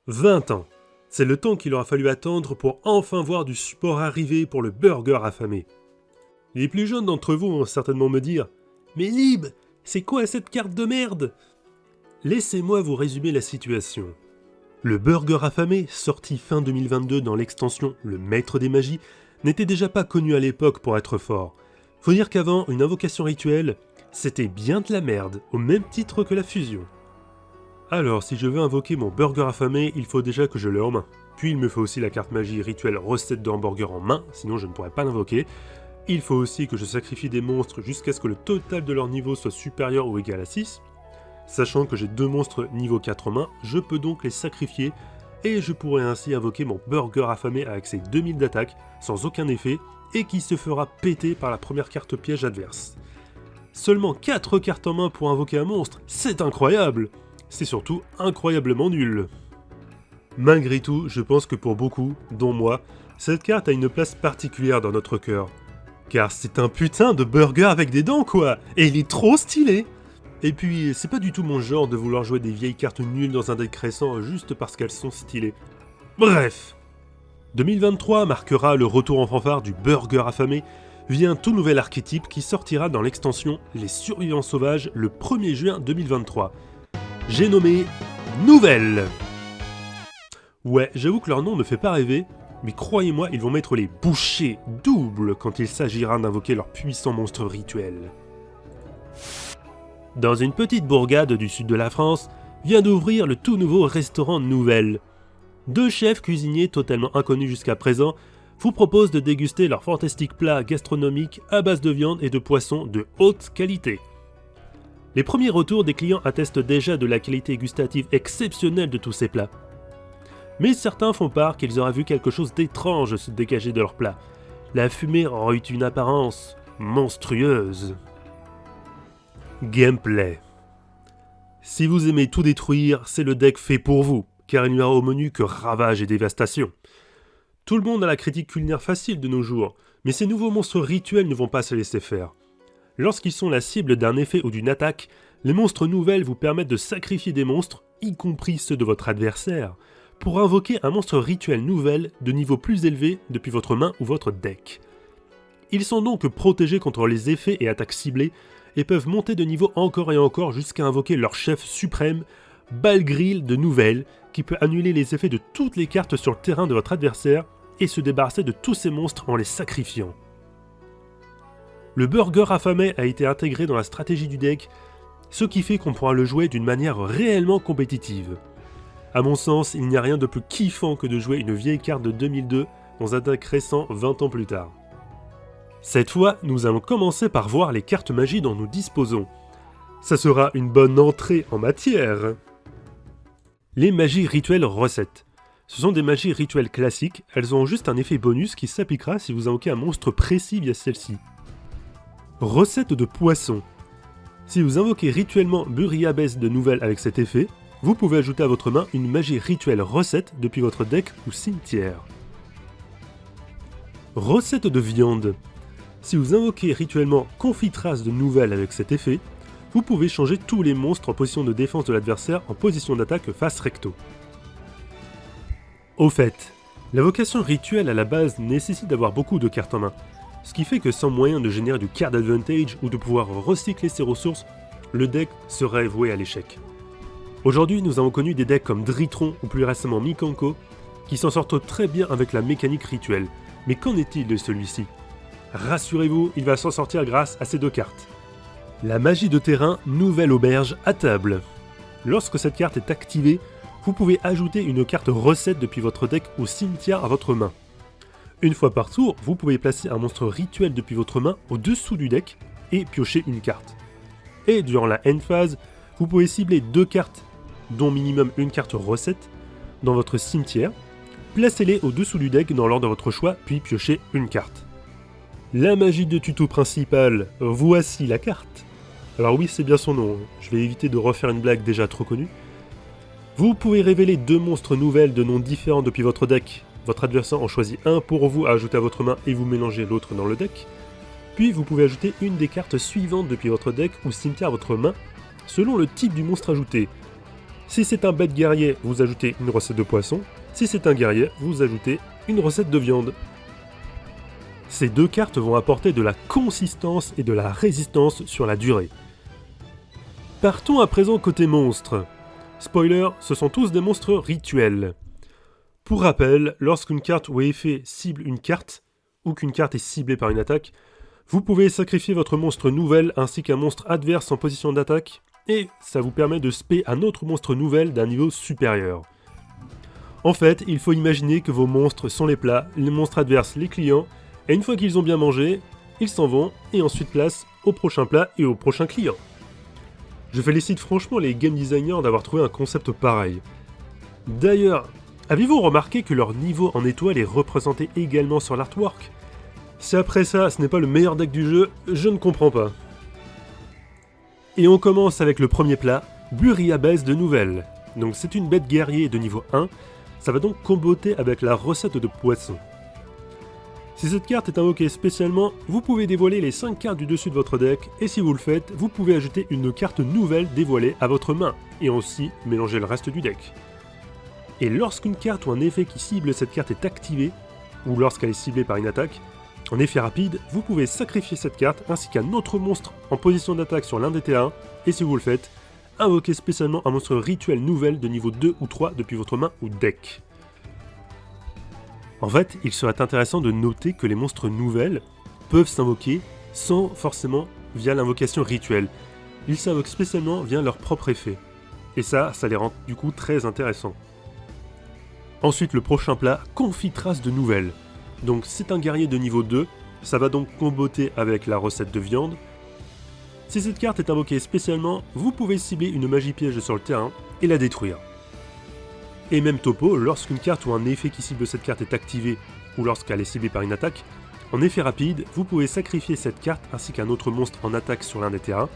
20 ans. C'est le temps qu'il aura fallu attendre pour enfin voir du support arriver pour le burger affamé. Les plus jeunes d'entre vous vont certainement me dire « Mais Lib, c'est quoi cette carte de merde ?» Laissez-moi vous résumer la situation. Le burger affamé, sorti fin 2022 dans l'extension Le Maître des Magies, n'était déjà pas connu à l'époque pour être fort. Faut dire qu'avant, une invocation rituelle, c'était bien de la merde, au même titre que la fusion. Alors, si je veux invoquer mon burger affamé, il faut déjà que je l'ai en main. Puis il me faut aussi la carte magie rituelle recette de hamburger en main, sinon je ne pourrais pas l'invoquer. Il faut aussi que je sacrifie des monstres jusqu'à ce que le total de leur niveau soit supérieur ou égal à 6. Sachant que j'ai 2 monstres niveau 4 en main, je peux donc les sacrifier et je pourrais ainsi invoquer mon burger affamé avec ses 2000 d'attaque sans aucun effet et qui se fera péter par la première carte piège adverse. Seulement 4 cartes en main pour invoquer un monstre, c'est incroyable! C'est surtout incroyablement nul. Malgré tout, je pense que pour beaucoup, dont moi, cette carte a une place particulière dans notre cœur. Car c'est un putain de burger avec des dents quoi, et il est trop stylé. Et puis, c'est pas du tout mon genre de vouloir jouer des vieilles cartes nulles dans un deck récent juste parce qu'elles sont stylées. Bref 2023 marquera le retour en fanfare du burger affamé via un tout nouvel archétype qui sortira dans l'extension Les Survivants Sauvages le 1er juin 2023. J'ai nommé Nouvelle. Ouais, j'avoue que leur nom ne fait pas rêver, mais croyez-moi, ils vont mettre les bouchées doubles quand il s'agira d'invoquer leur puissant monstre rituel. Dans une petite bourgade du sud de la France, vient d'ouvrir le tout nouveau restaurant Nouvelle. 2 chefs cuisiniers totalement inconnus jusqu'à présent vous proposent de déguster leurs fantastiques plats gastronomiques à base de viande et de poissons de haute qualité. Les premiers retours des clients attestent déjà de la qualité gustative exceptionnelle de tous ces plats. Mais certains font part qu'ils auraient vu quelque chose d'étrange se dégager de leurs plats. La fumée rend une apparence monstrueuse. Gameplay. Si vous aimez tout détruire, c'est le deck fait pour vous, car il n'y aura au menu que ravage et dévastation. Tout le monde a la critique culinaire facile de nos jours, mais ces nouveaux monstres rituels ne vont pas se laisser faire. Lorsqu'ils sont la cible d'un effet ou d'une attaque, les monstres nouvelles vous permettent de sacrifier des monstres, y compris ceux de votre adversaire, pour invoquer un monstre rituel nouvelle de niveau plus élevé depuis votre main ou votre deck. Ils sont donc protégés contre les effets et attaques ciblées et peuvent monter de niveau encore et encore jusqu'à invoquer leur chef suprême, Balgril de Nouvelle, qui peut annuler les effets de toutes les cartes sur le terrain de votre adversaire et se débarrasser de tous ces monstres en les sacrifiant. Le burger affamé a été intégré dans la stratégie du deck, ce qui fait qu'on pourra le jouer d'une manière réellement compétitive. A mon sens, il n'y a rien de plus kiffant que de jouer une vieille carte de 2002 dans un deck récent 20 ans plus tard. Cette fois, nous allons commencer par voir les cartes magie dont nous disposons. Ça sera une bonne entrée en matière. Les magies rituelles recettes. Ce sont des magies rituelles classiques, elles ont juste un effet bonus qui s'appliquera si vous invoquez un monstre précis via celle-ci. Recette de poisson. Si vous invoquez rituellement Buriabès de Nouvelle avec cet effet, vous pouvez ajouter à votre main une magie rituelle recette depuis votre deck ou cimetière. Recette de viande. Si vous invoquez rituellement Confitras de Nouvelle avec cet effet, vous pouvez changer tous les monstres en position de défense de l'adversaire en position d'attaque face recto. Au fait, l'invocation rituelle à la base nécessite d'avoir beaucoup de cartes en main, ce qui fait que sans moyen de générer du card advantage ou de pouvoir recycler ses ressources, le deck serait voué à l'échec. Aujourd'hui, nous avons connu des decks comme Dritron ou plus récemment Mikanko, qui s'en sortent très bien avec la mécanique rituelle. Mais qu'en est-il de celui-ci ? Rassurez-vous, il va s'en sortir grâce à ces 2 cartes. La magie de terrain Nouvelle Auberge à table. Lorsque cette carte est activée, vous pouvez ajouter une carte recette depuis votre deck ou cimetière à votre main. Une fois par tour, vous pouvez placer un monstre rituel depuis votre main au-dessous du deck et piocher une carte. Et durant la end phase, vous pouvez cibler 2 cartes, dont minimum une carte recette, dans votre cimetière, placez-les au-dessous du deck dans l'ordre de votre choix, puis piochez une carte. La magie de tuto principale, voici la carte. Alors oui, c'est bien son nom, je vais éviter de refaire une blague déjà trop connue. Vous pouvez révéler 2 monstres nouvelles de noms différents depuis votre deck. Votre adversaire en choisit un pour vous à ajouter à votre main et vous mélangez l'autre dans le deck. Puis vous pouvez ajouter une des cartes suivantes depuis votre deck ou cimetière à votre main, selon le type du monstre ajouté. Si c'est un bête guerrier, vous ajoutez une recette de poisson. Si c'est un guerrier, vous ajoutez une recette de viande. Ces deux cartes vont apporter de la consistance et de la résistance sur la durée. Partons à présent côté monstres. Spoiler, ce sont tous des monstres rituels. Pour rappel, lorsqu'une carte ou effet cible une carte, ou qu'une carte est ciblée par une attaque, vous pouvez sacrifier votre monstre nouvelle ainsi qu'un monstre adverse en position d'attaque, et ça vous permet de spé un autre monstre nouvelle d'un niveau supérieur. En fait, il faut imaginer que vos monstres sont les plats, les monstres adverses les clients, et une fois qu'ils ont bien mangé, ils s'en vont, et ensuite place au prochain plat et au prochain client. Je félicite franchement les game designers d'avoir trouvé un concept pareil. D'ailleurs, avez-vous remarqué que leur niveau en étoile est représenté également sur l'artwork ? Si après ça, ce n'est pas le meilleur deck du jeu, je ne comprends pas. Et on commence avec le premier plat, Buriabès de Nouvelle. Donc c'est une bête guerrier de niveau 1, ça va donc comboter avec la recette de poisson. Si cette carte est invoquée spécialement, vous pouvez dévoiler les 5 cartes du dessus de votre deck, et si vous le faites, vous pouvez ajouter une carte nouvelle dévoilée à votre main, et aussi mélanger le reste du deck. Et lorsqu'une carte ou un effet qui cible cette carte est activé, ou lorsqu'elle est ciblée par une attaque, en effet rapide, vous pouvez sacrifier cette carte ainsi qu'un autre monstre en position d'attaque sur l'un des terrains, et si vous le faites, invoquez spécialement un monstre rituel nouvelle de niveau 2 ou 3 depuis votre main ou deck. En fait, il serait intéressant de noter que les monstres nouvelles peuvent s'invoquer sans forcément via l'invocation rituelle. Ils s'invoquent spécialement via leur propre effet. Et ça les rend du coup très intéressants. Ensuite, le prochain plat, Confitras de Nouvelle. Donc c'est un guerrier de niveau 2, ça va donc comboter avec la recette de viande. Si cette carte est invoquée spécialement, vous pouvez cibler une magie piège sur le terrain et la détruire. Et même topo, lorsqu'une carte ou un effet qui cible cette carte est activé ou lorsqu'elle est ciblée par une attaque, en effet rapide, vous pouvez sacrifier cette carte ainsi qu'un autre monstre en attaque sur l'un des terrains.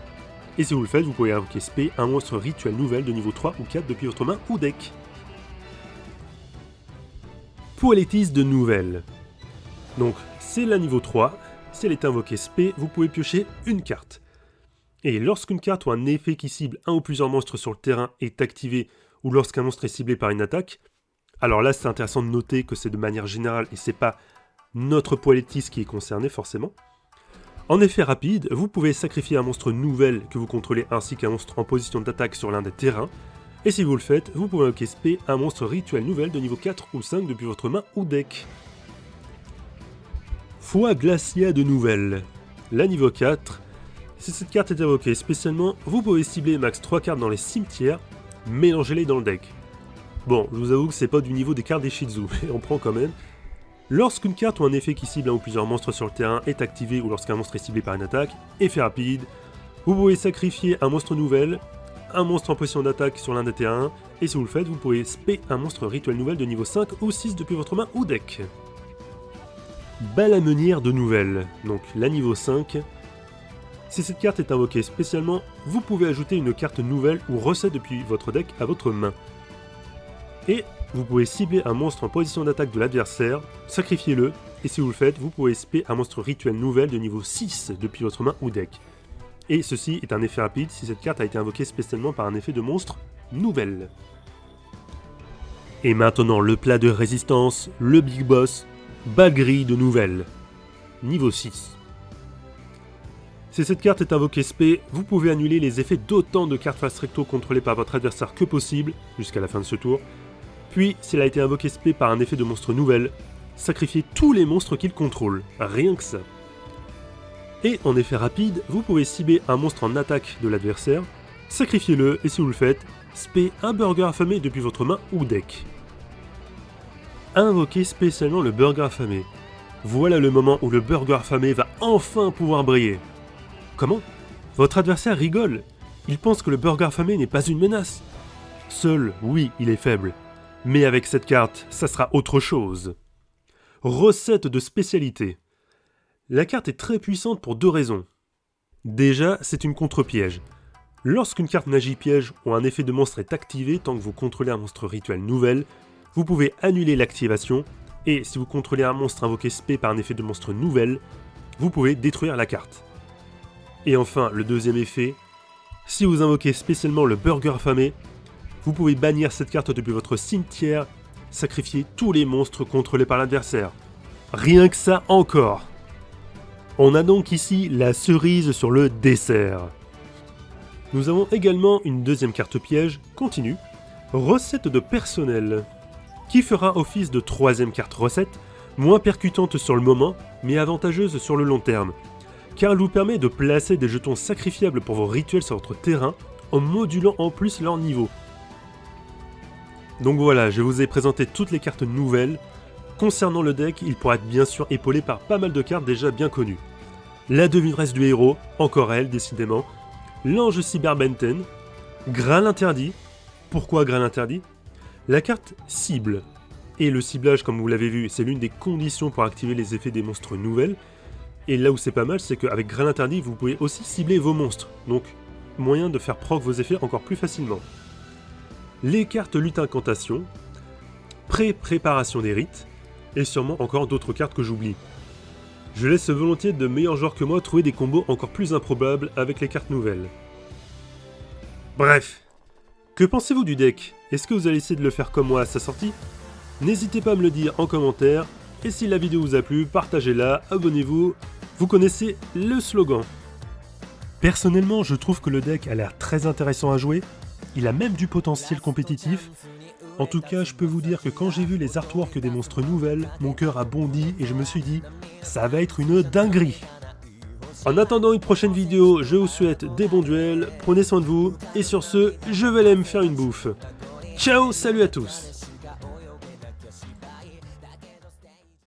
Et si vous le faites, vous pouvez invoquer spé un monstre rituel nouvelle de niveau 3 ou 4 depuis votre main ou deck. Poélétis de Nouvelle. Donc c'est la niveau 3, si elle est invoquée spé, vous pouvez piocher une carte. Et lorsqu'une carte ou un effet qui cible un ou plusieurs monstres sur le terrain est activé ou lorsqu'un monstre est ciblé par une attaque, alors là c'est intéressant de noter que c'est de manière générale et c'est pas notre Poélétis qui est concerné forcément. En effet rapide, vous pouvez sacrifier un monstre nouvelle que vous contrôlez ainsi qu'un monstre en position d'attaque sur l'un des terrains, et si vous le faites, vous pouvez invoquer spé un monstre rituel nouvelle de niveau 4 ou 5 depuis votre main ou deck. Foi Glacia de Nouvelle. La niveau 4, si cette carte est invoquée spécialement, vous pouvez cibler max 3 cartes dans les cimetières, mélangez-les dans le deck. Bon, je vous avoue que c'est pas du niveau des cartes des Shizu, mais on prend quand même. Lorsqu'une carte ou un effet qui cible un ou plusieurs monstres sur le terrain est activé ou lorsqu'un monstre est ciblé par une attaque, effet rapide, vous pouvez sacrifier un monstre nouvelle, un monstre en position d'attaque sur l'un des terrains, et si vous le faites, vous pouvez spé un monstre rituel nouvelle de niveau 5 ou 6 depuis votre main ou deck. Balamenière de Nouvelle, donc la niveau 5. Si cette carte est invoquée spécialement, vous pouvez ajouter une carte nouvelle ou recette depuis votre deck à votre main. Et vous pouvez cibler un monstre en position d'attaque de l'adversaire, sacrifiez-le, et si vous le faites, vous pouvez spé un monstre rituel nouvelle de niveau 6 depuis votre main ou deck. Et ceci est un effet rapide si cette carte a été invoquée spécialement par un effet de monstre nouvelle. Et maintenant le plat de résistance, le Big Boss, Bagri de Nouvelle, niveau 6. Si cette carte est invoquée spé, vous pouvez annuler les effets d'autant de cartes fast recto contrôlées par votre adversaire que possible, jusqu'à la fin de ce tour. Puis, si elle a été invoquée spé par un effet de monstre nouvelle, sacrifiez tous les monstres qu'il contrôle, rien que ça. Et en effet rapide, vous pouvez cibler un monstre en attaque de l'adversaire, sacrifiez-le et si vous le faites, spé un burger affamé depuis votre main ou deck. Invoquez spécialement le burger affamé. Voilà le moment où le burger affamé va enfin pouvoir briller. Comment ? Votre adversaire rigole. Il pense que le burger affamé n'est pas une menace. Seul, oui, il est faible. Mais avec cette carte, ça sera autre chose. Recette de spécialité. La carte est très puissante pour deux raisons. Déjà, c'est une contre-piège. Lorsqu'une carte magie piège ou un effet de monstre est activé tant que vous contrôlez un monstre rituel nouvelle, vous pouvez annuler l'activation, et si vous contrôlez un monstre invoqué spé par un effet de monstre nouvelle, vous pouvez détruire la carte. Et enfin, le deuxième effet, si vous invoquez spécialement le burger affamé, Vous pouvez bannir cette carte depuis votre cimetière, sacrifier tous les monstres contrôlés par l'adversaire. Rien que ça encore. On a donc ici la cerise sur le dessert. Nous avons également une deuxième carte piège, continue, recette de personnel, qui fera office de troisième carte recette, moins percutante sur le moment, mais avantageuse sur le long terme, car elle vous permet de placer des jetons sacrifiables pour vos rituels sur votre terrain, en modulant en plus leur niveau. Donc voilà, je vous ai présenté toutes les cartes nouvelles. Concernant le deck, il pourra être bien sûr épaulé par pas mal de cartes déjà bien connues. La devineresse du héros, encore elle décidément, l'ange cyberbenten, Graal interdit. Pourquoi Graal interdit? La carte cible. Et le ciblage, comme vous l'avez vu, c'est l'une des conditions pour activer les effets des monstres nouvelles. Et là où c'est pas mal, c'est qu'avec Graal interdit, vous pouvez aussi cibler vos monstres. Donc, moyen de faire proc vos effets encore plus facilement. Les cartes lutte incantation, préparation des rites, et sûrement encore d'autres cartes que j'oublie. Je laisse volontiers de meilleurs joueurs que moi trouver des combos encore plus improbables avec les cartes nouvelles. Bref, que pensez-vous du deck? Est-ce que vous allez essayer de le faire comme moi à sa sortie? N'hésitez pas à me le dire en commentaire, et si la vidéo vous a plu, partagez-la, abonnez-vous, vous connaissez le slogan. Personnellement, je trouve que le deck a l'air très intéressant à jouer, il a même du potentiel compétitif. En tout cas, je peux vous dire que quand j'ai vu les artworks des monstres nouvelles, mon cœur a bondi et je me suis dit, ça va être une dinguerie. En attendant une prochaine vidéo, je vous souhaite des bons duels, prenez soin de vous, et sur ce, je vais aller me faire une bouffe. Ciao, salut à tous!